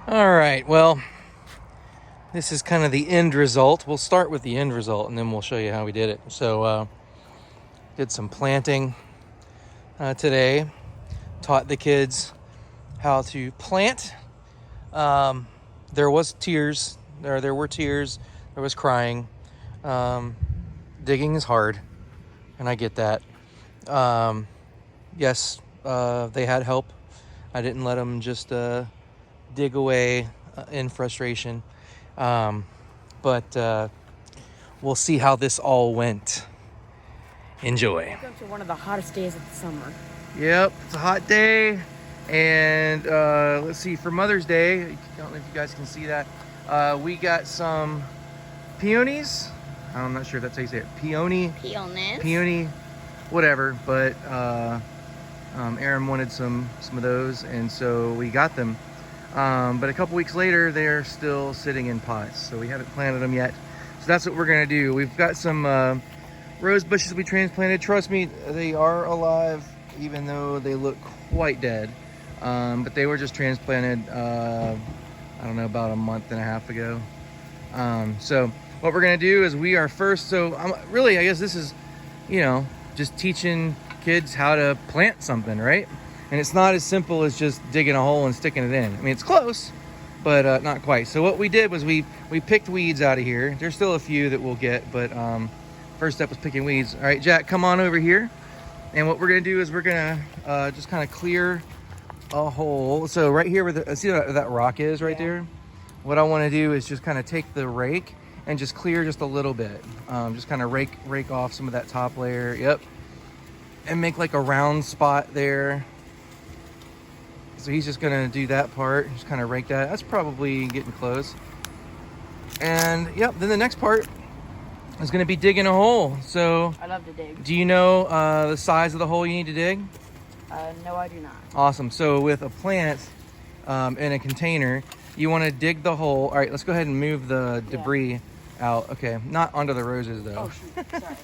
All right, well, this is kind of the end result. We'll start with the end result and then we'll show you how we did it. So, did some planting today, taught the kids how to plant. There was tears, there were tears, there was crying. Digging is hard, and I get that. Yes, they had help. I didn't let them just dig away in frustration. But we'll see how this all went. Enjoy. Welcome to one of the hottest days of the summer. Yep, it's a hot day. And let's see, for Mother's Day, I don't know if you guys can see that, we got some peonies. I'm not sure if that's how you say it. Peony, whatever. But Aaron wanted some of those, and so we got them. But a couple weeks later, they're still sitting in pots, so we haven't planted them yet. So that's what we're gonna do. We've got some rose bushes we transplanted. Trust me, they are alive, even though they look quite dead. But they were just transplanted, I don't know, about a month and a half ago. So what we're gonna do is we are first, so really, I guess this is, just teaching kids how to plant something, right? And it's not as simple as just digging a hole and sticking it in. I mean, it's close, but not quite. So what we did was we picked weeds out of here. There's still a few that we'll get, but first step was picking weeds. All right, Jack, come on over here. And what we're gonna do is we're gonna just kind of clear a hole. So right here where see that rock is right there? What I wanna do is just kind of take the rake and just clear just a little bit. Just kind of rake off some of that top layer, yep. And make like a round spot there. So he's just gonna do that part, just kind of rake that. That's probably getting close. And yep, then the next part is gonna be digging a hole. So I love to dig. do you know the size of the hole you need to dig? No, I do not. Awesome. So with a plant in a container, you wanna dig the hole. All right, let's go ahead and move the debris out. Okay, not onto the roses though. Oh shoot, sorry.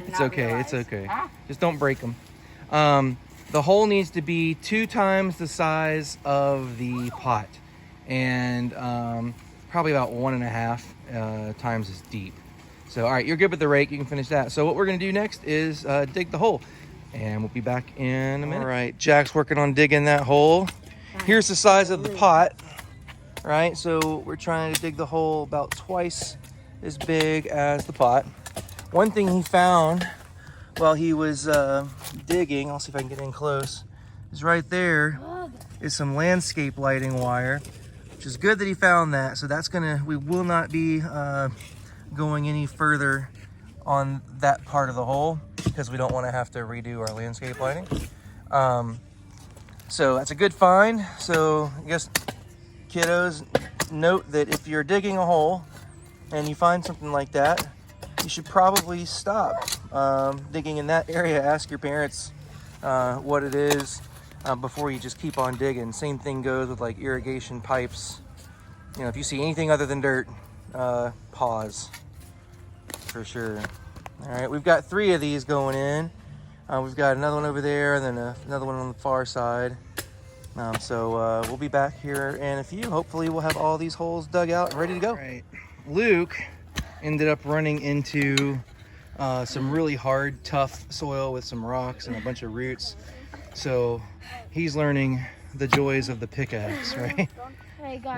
It's okay, it's okay. Just don't break them. The hole needs to be 2 times the size of the pot, and probably about 1.5 times as deep. So, all right, you're good with the rake. You can finish that. So what we're gonna do next is dig the hole, and we'll be back in a minute. All right, Jack's working on digging that hole. Here's the size of the pot, right? So we're trying to dig the hole about twice as big as the pot. One thing he found while he was digging, I'll see if I can get in close, is right there is some landscape lighting wire, which is good that he found that. So that's we will not be going any further on that part of the hole because we don't want to have to redo our landscape lighting. So that's a good find. So I guess kiddos, note that if you're digging a hole and you find something like that, you should probably stop digging in that area. Ask your parents what it is before you just keep on digging. Same thing goes with like irrigation pipes. If you see anything other than dirt, pause for sure. All right, we've got 3 of these going in. We've got another one over there and then another one on the far side. So we'll be back here in a few. Hopefully we'll have all these holes dug out and ready to go. All right, Luke ended up running into some really hard, tough soil with some rocks and a bunch of roots. So he's learning the joys of the pickaxe, right?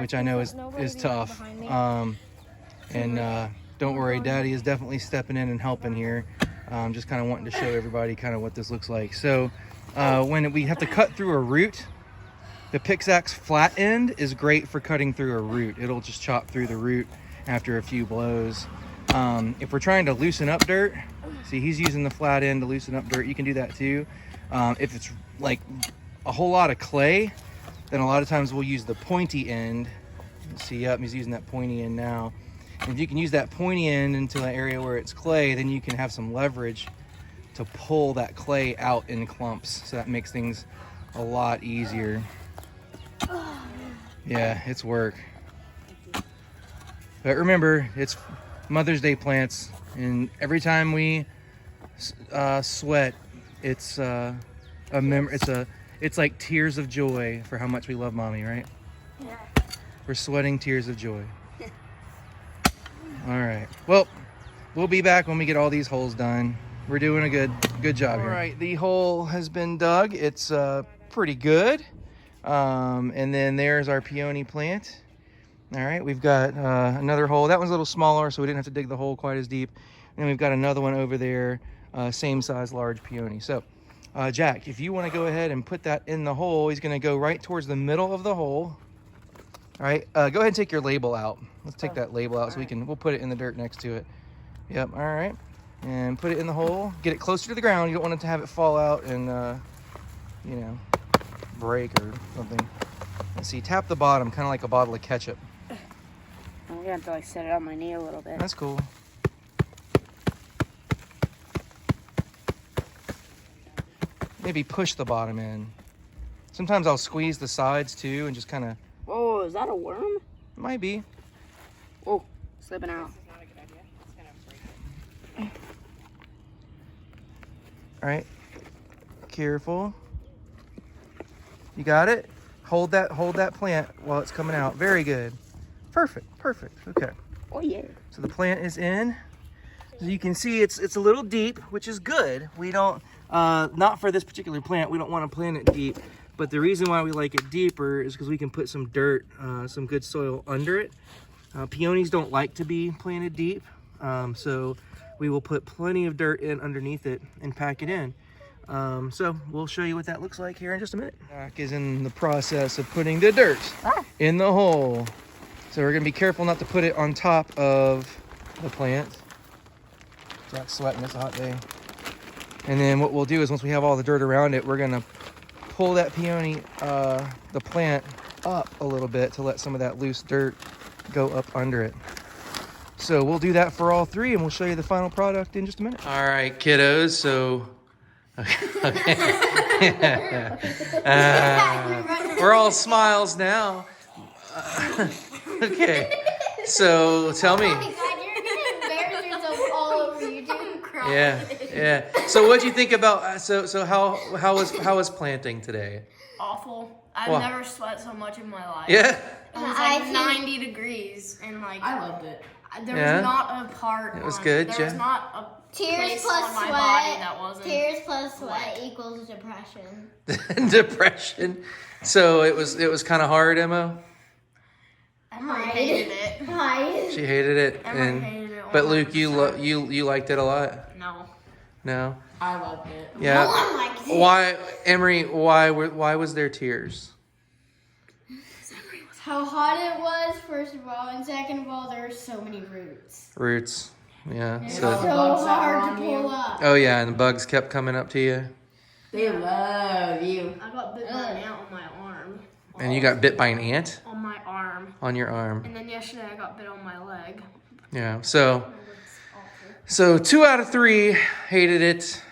Which I know is tough. And don't worry, Daddy is definitely stepping in and helping here. Just kind of wanting to show everybody kind of what this looks like. So when we have to cut through a root, the pickaxe flat end is great for cutting through a root. It'll just chop through the root after a few blows. If we're trying to loosen up dirt, see, he's using the flat end to loosen up dirt. You can do that too. If it's like a whole lot of clay, then a lot of times we'll use the pointy end. See, yep, he's using that pointy end now. And if you can use that pointy end into an area where it's clay, then you can have some leverage to pull that clay out in clumps. So that makes things a lot easier. Yeah, it's work. But remember, it's Mother's Day plants, and every time we sweat, it's it's like tears of joy for how much we love Mommy, right? Yeah. We're sweating tears of joy. All right. Well, we'll be back when we get all these holes done. We're doing a good job here. All right, the hole has been dug. It's pretty good. And then there's our peony plant. All right, we've got another hole. That one's a little smaller, so we didn't have to dig the hole quite as deep. And we've got another one over there, same size, large peony. So, Jack, if you want to go ahead and put that in the hole, he's going to go right towards the middle of the hole. All right, go ahead and take your label out. Let's take that label out so we'll put it in the dirt next to it. Yep, all right. And put it in the hole. Get it closer to the ground. You don't want it to have it fall out and, you know, break or something. Let's see, tap the bottom, kind of like a bottle of ketchup. I'm gonna have to like set it on my knee a little bit. That's cool. Maybe push the bottom in. Sometimes I'll squeeze the sides too and just kind of... Oh, is that a worm? Might be. Oh, slipping out. This is not a good idea. It's gonna break it. All right, careful. You got it? Hold that plant while it's coming out. Very good. Perfect. Okay. Oh yeah. So the plant is in. So you can see it's a little deep, which is good. We don't, not for this particular plant, we don't want to plant it deep. But the reason why we like it deeper is because we can put some dirt, some good soil under it. Peonies don't like to be planted deep. So we will put plenty of dirt in underneath it and pack it in. So we'll show you what that looks like here in just a minute. Jack is in the process of putting the dirt in the hole. So we're gonna be careful not to put it on top of the plant. Jack's sweating, it's a hot day. And then what we'll do is once we have all the dirt around it, we're gonna pull that peony, the plant up a little bit to let some of that loose dirt go up under it. So we'll do that for all three and we'll show you the final product in just a minute. All right, kiddos, so okay. We're all smiles now. Okay, so tell me. Oh my God, you're gonna embarrass yourself all over YouTube. Crying. Yeah. So what'd you think about? So how was planting today? Awful. I've Why? never sweat so much in my life. Yeah. It was I like think- 90 degrees and like I loved it. there Yeah? was not a part. It was on, good, There Jen? was not a Tears place plus on my body sweat. that wasn't. Tears plus sweat equals depression. Depression. So it was kind of hard, Emma. Emma hated it. Hi. She hated it, Emma hated it. but Luke, you liked it a lot. No. No. I loved it. Yeah. No one likes it. Why, Emery? Why was there tears? How hot it was, first of all, and second of all, there are so many roots. Roots. Yeah. It's So. so bugs that were hard on to you. pull up. Oh yeah, and the bugs kept coming up to you, They love you. I got bit by an ant on my arm. and you got bit by an ant On my arm. on your arm. And then yesterday I got bit on my leg. Yeah. So. It was awful. So 2 out of 3 hated it.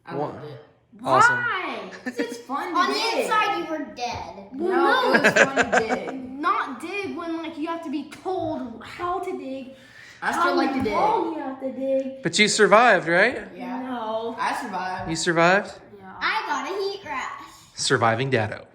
I loved it. Awesome. Why? It's fun to On the dig. inside, you were dead. No, it was fun to dig. Not dig when like you have to be told how to dig. I still like to dig. How you have to dig. But you survived, right? Yeah. No. I survived. You survived? Yeah. I got a heat rash. Surviving Daddo.